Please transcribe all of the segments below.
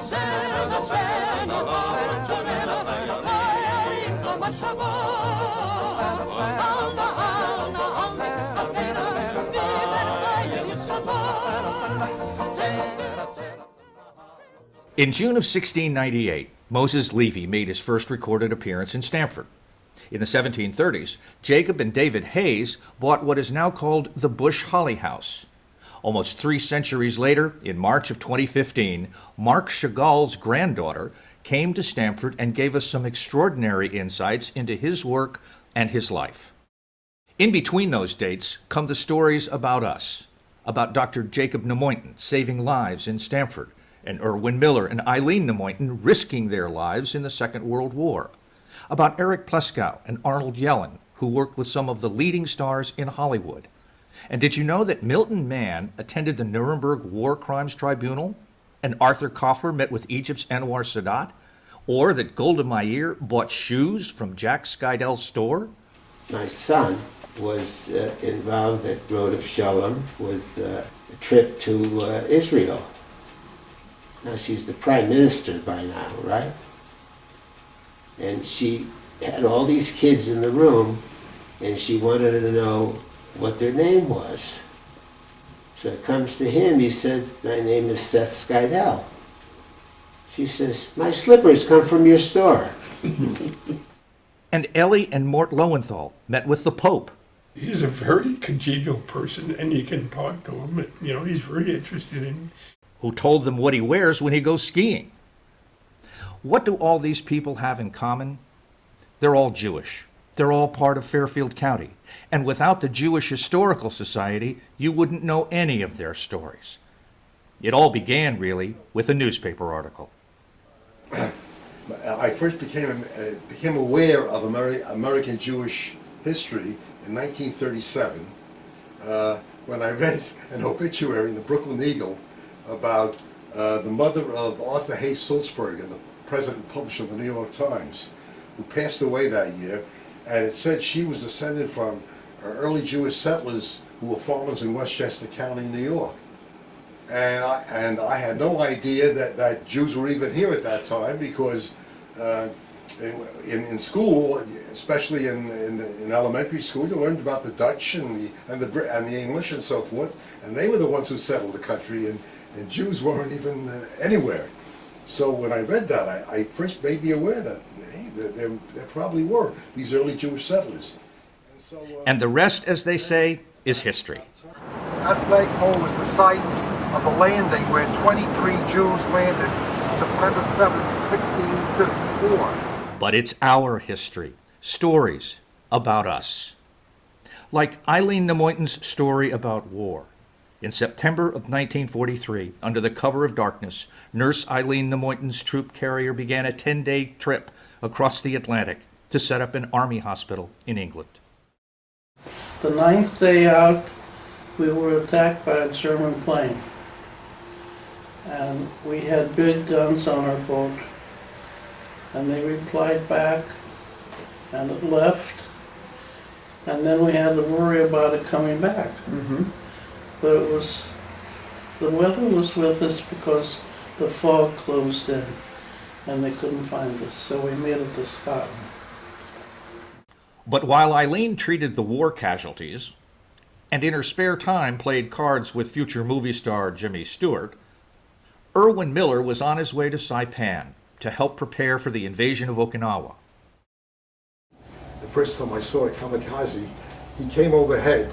In June of 1698, Moses Levy made his first recorded appearance in Stamford. In the 1730s, Jacob and David Hayes bought what is now called the Bush Holly House. Almost 3 centuries later, in March of 2015, Marc Chagall's granddaughter came to Stamford and gave us some extraordinary insights into his work and his life. In between those dates come the stories about us, about Dr. Jacob Nemointon saving lives in Stamford, and Erwin Miller and Eileen Nemointon risking their lives in the Second World War, about Erich Glasgow and Arnold Yellin, who worked with some of the leading stars in Hollywood. And did you know that Milton Mann attended the Nuremberg War Crimes Tribunal, and Arthur Koffler met with Egypt's Anwar Sadat, or that Golda Meir bought shoes from Jack Skydell's store? My son was involved at Road of Shalom with a trip to Israel. Now she's the prime minister by now, right? And she had all these kids in the room, and she wanted to know what their name was. So it comes to him, he said, "My name is Seth Skydell." She says, "My slippers come from your store." And Elie and Mort Lowenthal met with the Pope. He's a very congenial person, and you can talk to him, and, he's very interested in. Who told them what he wears when he goes skiing. What do all these people have in common? They're all Jewish. They're all part of Fairfield County. And without the Jewish Historical Society, you wouldn't know any of their stories. It all began, really, with a newspaper article. I first became aware of American Jewish history in 1937 when I read an obituary in the Brooklyn Eagle about the mother of Arthur Hayes Sulzberger, the president and publisher of the New York Times, who passed away that year. And it said she was descended from early Jewish settlers who were farmers in Westchester County, New York. And I had no idea that Jews were even here at that time, because in school, especially in elementary school, you learned about the Dutch and the English and so forth, and they were the ones who settled the country, and Jews weren't even anywhere. So when I read that, I first made me aware that, hey, there probably were these early Jewish settlers. And the rest, as they say, is history. That flagpole was the site of a landing where 23 Jews landed September 7th, 1654. But it's our history, stories about us. Like Eileen Nemointon's story about war. In September of 1943, under the cover of darkness, Nurse Eileen Nemointon's troop carrier began a 10-day trip across the Atlantic to set up an army hospital in England. The 9th day out, we were attacked by a German plane. And we had big guns on our boat. And they replied back, and it left. And then we had to worry about it coming back. But the weather was with us because the fog closed in and they couldn't find us, so we made it to Scotland. But while Eileen treated the war casualties, and in her spare time played cards with future movie star Jimmy Stewart, Erwin Miller was on his way to Saipan to help prepare for the invasion of Okinawa. The first time I saw a kamikaze, he came overhead.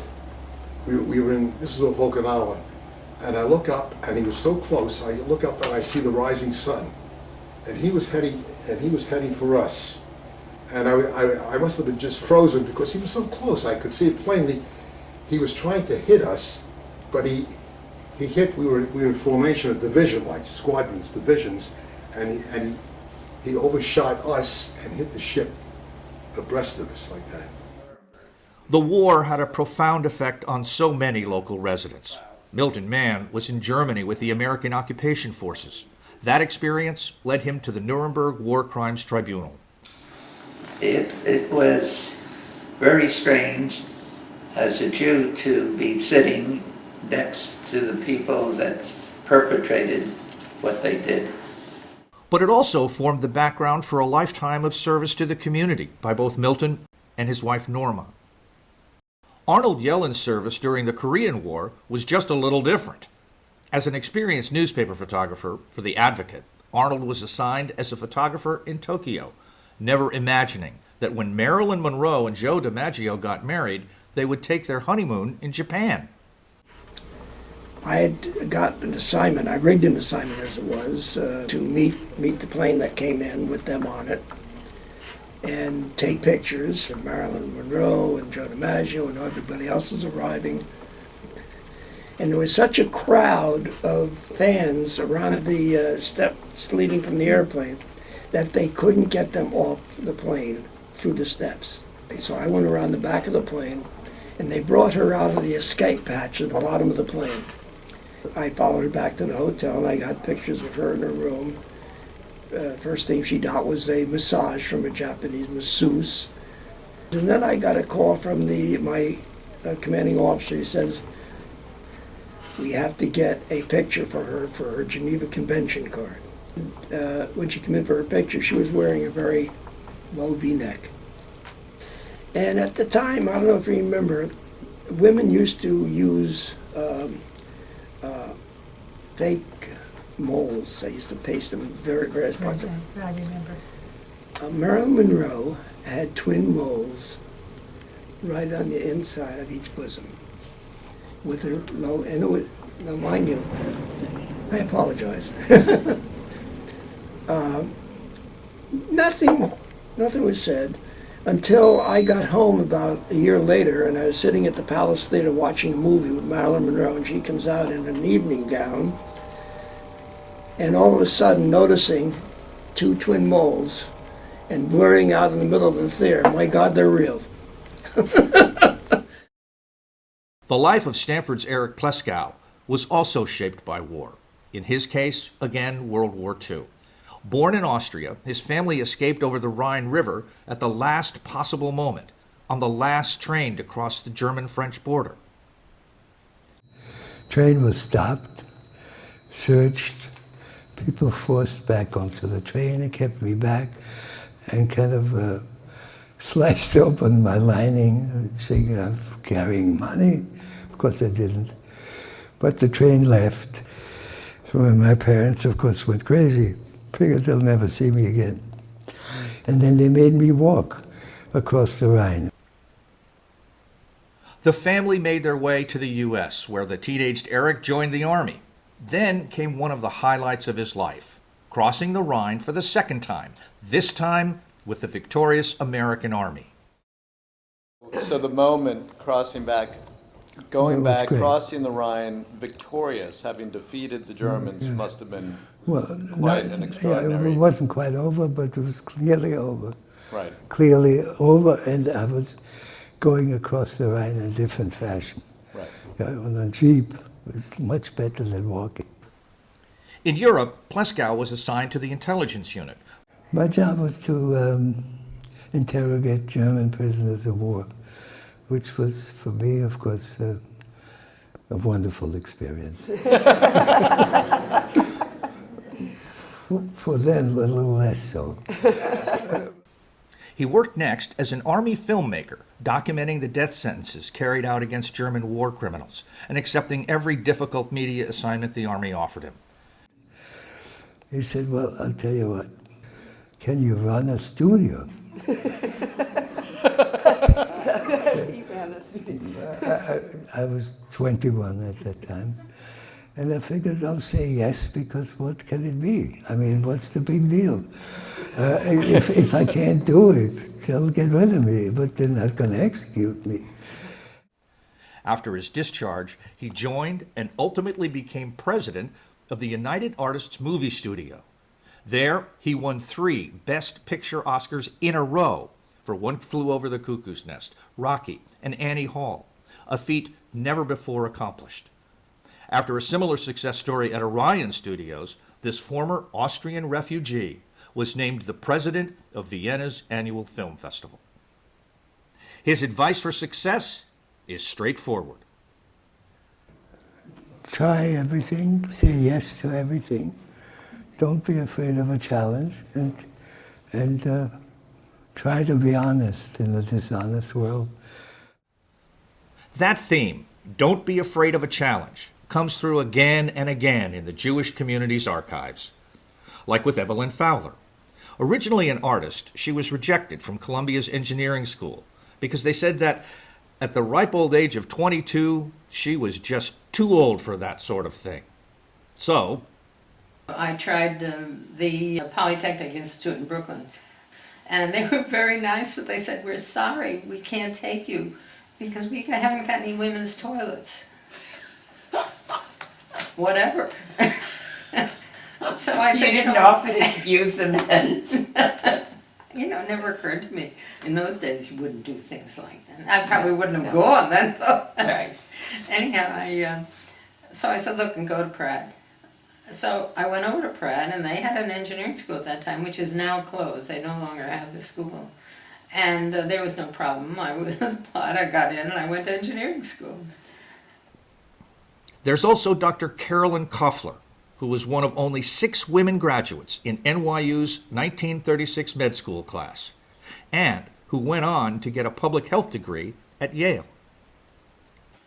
We were in, this was Okinawa, and I look up, and he was so close. I look up and I see the rising sun, and he was heading for us. And I must have been just frozen because he was so close. I could see it plainly. He was trying to hit us, but he hit. We were in formation of division, like squadrons, divisions, and he overshot us and hit the ship abreast of us like that. The war had a profound effect on so many local residents. Milton Mann was in Germany with the American occupation forces. That experience led him to the Nuremberg War Crimes Tribunal. It was very strange as a Jew to be sitting next to the people that perpetrated what they did. But it also formed the background for a lifetime of service to the community by both Milton and his wife Norma. Arnold Yellin's service during the Korean War was just a little different. As an experienced newspaper photographer for The Advocate, Arnold was assigned as a photographer in Tokyo, never imagining that when Marilyn Monroe and Joe DiMaggio got married, they would take their honeymoon in Japan. I had got an assignment, I rigged an assignment as it was, to meet the plane that came in with them on it and take pictures of Marilyn Monroe and Joe DiMaggio and everybody else is arriving. And there was such a crowd of fans around the steps leading from the airplane that they couldn't get them off the plane through the steps. So I went around the back of the plane and they brought her out of the escape hatch at the bottom of the plane. I followed her back to the hotel and I got pictures of her in her room. First thing she got was a massage from a Japanese masseuse. And then I got a call from my commanding officer. He says, we have to get a picture for her Geneva Convention card. When she came in for her picture, she was wearing a very low V-neck. And at the time, I don't know if you remember, women used to use fake moles. They used to paste them in various parts. I remember. Marilyn Monroe had twin moles right on the inside of each bosom with her low, and it was, now mind you, I apologize. Nothing was said until I got home about a year later and I was sitting at the Palace Theater watching a movie with Marilyn Monroe and she comes out in an evening gown and all of a sudden noticing two twin moles and blurring out in the middle of the theater. My God, they're real. The life of Stanford's Erich Glasgow was also shaped by war. In his case, again, World War II. Born in Austria, his family escaped over the Rhine River at the last possible moment, on the last train to cross the German-French border. Train was stopped, searched, people forced back onto the train and kept me back and kind of sliced open my lining, saying I'm carrying money. Of course I didn't. But the train left. So my parents, of course, went crazy. Figured they'll never see me again. And then they made me walk across the Rhine. The family made their way to the U.S., where the teenaged Erich joined the Army. Then came one of the highlights of his life, crossing the Rhine for the second time, this time with the victorious American Army. So the moment crossing back, going back, great. crossing the Rhine, victorious, having defeated the Germans, must have been quite an Yeah, extraordinary. it wasn't quite over, but it was clearly over. Right. Clearly over, and I was going across the Rhine in a different fashion. Right. On a Jeep was much better than walking. In Europe, Glasgow was assigned to the intelligence unit. My job was to interrogate German prisoners of war, which was, for me, of course, a wonderful experience. For them, a little less so. He worked next as an Army filmmaker, documenting the death sentences carried out against German war criminals and accepting every difficult media assignment the Army offered him. He said, well, I'll tell you what, can you run a studio? He ran the studio. I was 21 at that time, and I figured I'll say yes, because what can it be? I mean, what's the big deal? If I can't do it, they'll get rid of me, but they're not going to execute me. After his discharge, he joined and ultimately became president of the United Artists Movie Studio. There, he won 3 Best Picture Oscars in a row for One Flew Over the Cuckoo's Nest, Rocky, and Annie Hall, a feat never before accomplished. After a similar success story at Orion Studios, this former Austrian refugee was named the president of Vienna's annual film festival. His advice for success is straightforward. Try everything, say yes to everything. don't be afraid of a challenge, and try to be honest in a dishonest world. That theme, don't be afraid of a challenge, comes through again and again in the Jewish community's archives. Like with Evelyn Fowler. Originally an artist, she was rejected from Columbia's engineering school because they said that at the ripe old age of 22, she was just too old for that sort of thing. So, I tried the Polytechnic Institute in Brooklyn, and they were very nice, but they said, we're sorry, we can't take you because we haven't got any women's toilets. Whatever. So I said, you didn't offer to use the men's. You know, it never occurred to me. In those days, you wouldn't do things like that. I probably wouldn't have gone then. Right. Anyhow, so I said, look, and go to Pratt. So I went over to Pratt, and they had an engineering school at that time, which is now closed. They no longer have the school. And there was no problem. I was applied, I got in, and I went to engineering school. there's also Dr. Carolyn Koffler, who was one of only 6 women graduates in NYU's 1936 med school class, and who went on to get a public health degree at Yale.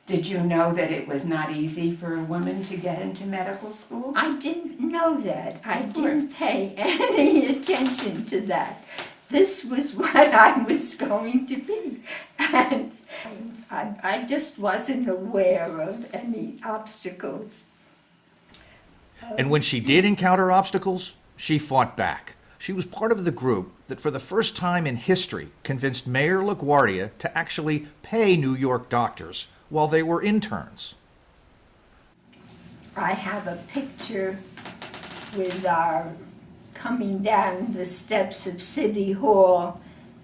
Did you know that it was not easy for a woman to get into medical school? I didn't know that. I didn't pay any attention to that. This was what I was going to be. And I just wasn't aware of any obstacles. And when she did encounter obstacles, she fought back. She was part of the group that for the first time in history convinced Mayor LaGuardia to actually pay New York doctors while they were interns. I have a picture with our coming down the steps of City Hall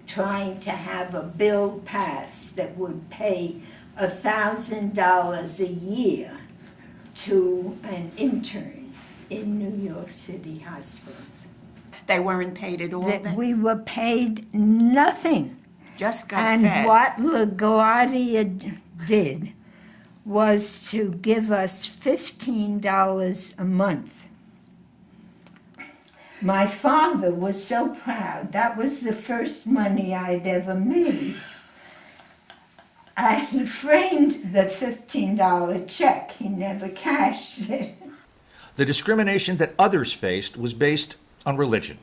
trying to have a bill passed that would pay $1,000 a year to an intern in New York City hospitals. They weren't paid at all then? We were paid nothing. Just got And fed. what LaGuardia did was to give us $15 a month. My father was so proud. That was the first money I'd ever made. He framed the $15 check. He never cashed it. The discrimination that others faced was based on religion.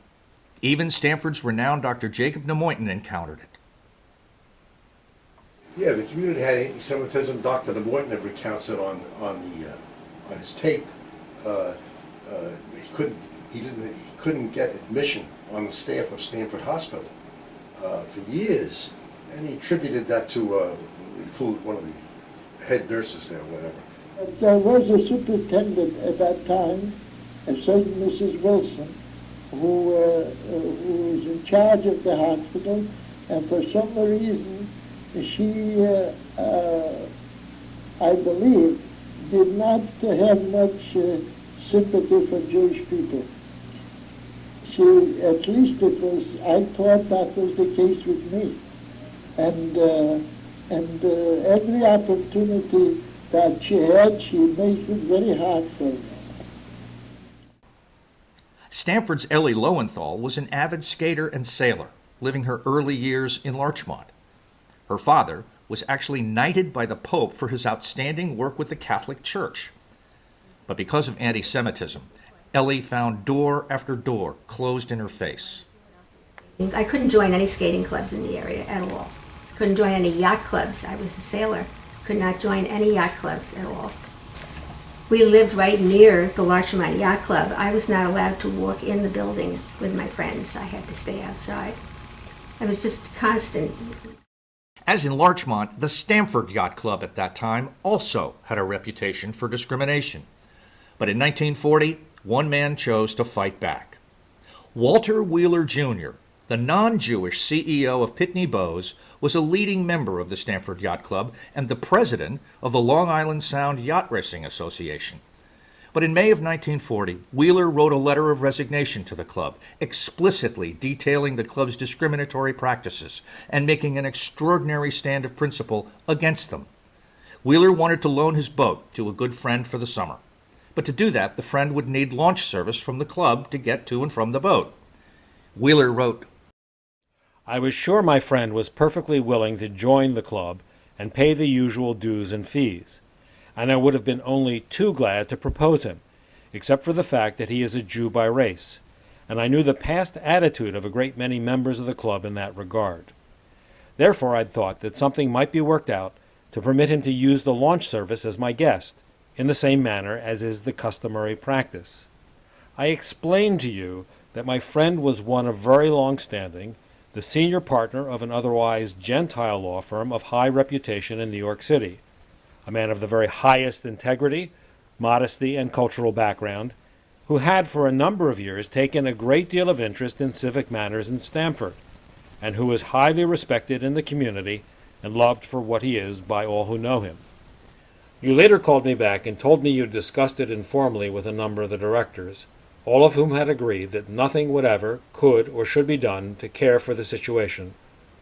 Even Stanford's renowned Dr. Jacob de Mointon encountered it. Yeah, the community had anti-Semitism. Dr. de Mointon recounts it on his tape. He couldn't get admission on the staff of Stanford Hospital for years, and he attributed that to one of the head nurses there, or whatever. There was a superintendent at that time, a certain Mrs. Wilson, who was in charge of the hospital, and for some reason she, I believe, did not have much sympathy for Jewish people. She, at least it was, I thought that was the case with me. And every opportunity that she had, she made it very hard for me. Stanford's Elie Lowenthal was an avid skater and sailor, living her early years in Larchmont. Her father was actually knighted by the Pope for his outstanding work with the Catholic Church. But because of anti-Semitism, Elie found door after door closed in her face. I couldn't join any skating clubs in the area at all. Couldn't join any yacht clubs. I was a sailor. Could not join any yacht clubs at all. We lived right near the Larchmont Yacht Club. I was not allowed to walk in the building with my friends. I had to stay outside. It was just constant. As in Larchmont, the Stanford Yacht Club at that time also had a reputation for discrimination. But in 1940, one man chose to fight back. Walter Wheeler Jr., the non-Jewish CEO of Pitney Bowes, was a leading member of the Stanford Yacht Club and the president of the Long Island Sound Yacht Racing Association. But in May of 1940, Wheeler wrote a letter of resignation to the club, explicitly detailing the club's discriminatory practices and making an extraordinary stand of principle against them. Wheeler wanted to loan his boat to a good friend for the summer. But to do that, the friend would need launch service from the club to get to and from the boat. Wheeler wrote, I was sure my friend was perfectly willing to join the club and pay the usual dues and fees, and I would have been only too glad to propose him, except for the fact that he is a Jew by race, and I knew the past attitude of a great many members of the club in that regard. Therefore I'd thought that something might be worked out to permit him to use the launch service as my guest, in the same manner as is the customary practice. I explained to you that my friend was one of very long standing, the senior partner of an otherwise Gentile law firm of high reputation in New York City, a man of the very highest integrity, modesty, and cultural background, who had for a number of years taken a great deal of interest in civic matters in Stamford, and who is highly respected in the community and loved for what he is by all who know him. You later called me back and told me you discussed it informally with a number of the directors, all of whom had agreed that nothing whatever could or should be done to care for the situation,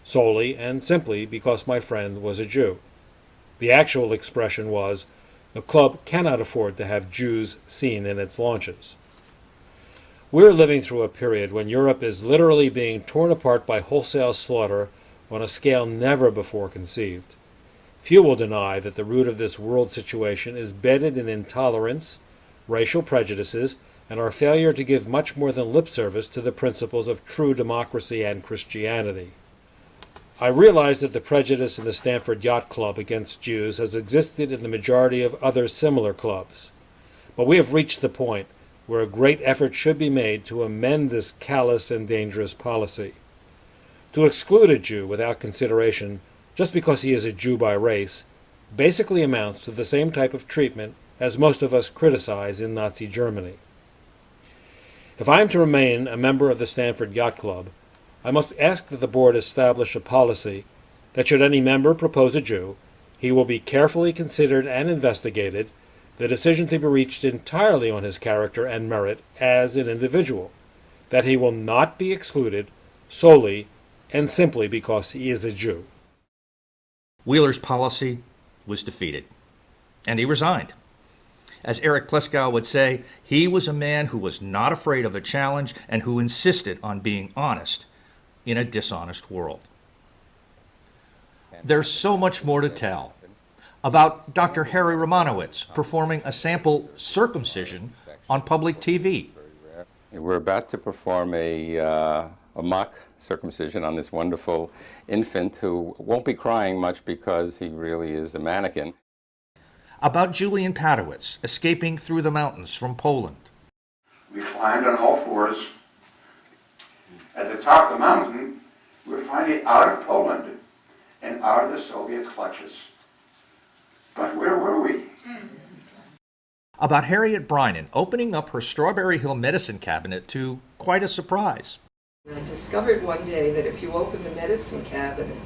solely and simply because my friend was a Jew. The actual expression was, the club cannot afford to have Jews seen in its launches. We're living through a period when Europe is literally being torn apart by wholesale slaughter on a scale never before conceived. Few will deny that the root of this world situation is bedded in intolerance, racial prejudices, and our failure to give much more than lip service to the principles of true democracy and Christianity. I realize that the prejudice in the Stamford Yacht Club against Jews has existed in the majority of other similar clubs, but we have reached the point where a great effort should be made to amend this callous and dangerous policy. To exclude a Jew without consideration, just because he is a Jew by race, basically amounts to the same type of treatment as most of us criticize in Nazi Germany. If I am to remain a member of the Stamford Yacht Club, I must ask that the board establish a policy that should any member propose a Jew, he will be carefully considered and investigated, the decision to be reached entirely on his character and merit as an individual, that he will not be excluded solely and simply because he is a Jew. Wheeler's policy was defeated, and he resigned. As Erich Glasgow would say, he was a man who was not afraid of a challenge and who insisted on being honest in a dishonest world. There's so much more to tell about Dr. Harry Romanowitz performing a sample circumcision on public TV. We're about to perform a mock circumcision on this wonderful infant who won't be crying much because he really is a mannequin. About Julian Padowitz escaping through the mountains from Poland. We climbed on all fours. At the top of the mountain, we were finally out of Poland and out of the Soviet clutches. But where were we? About Harriet Brynon opening up her Strawberry Hill medicine cabinet to quite a surprise. I discovered one day that if you open the medicine cabinet,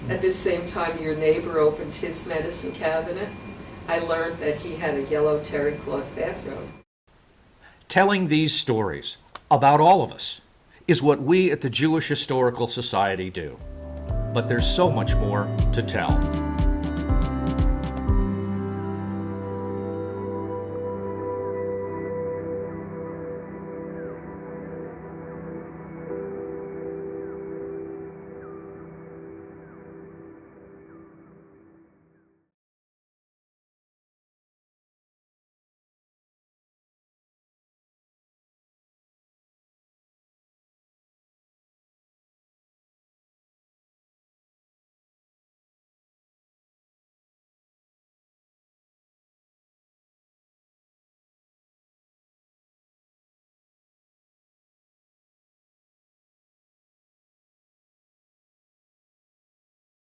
at the same time your neighbor opened his medicine cabinet, I learned that he had a yellow terry cloth bathrobe. Telling these stories about all of us is what we at the Jewish Historical Society do. But there's so much more to tell.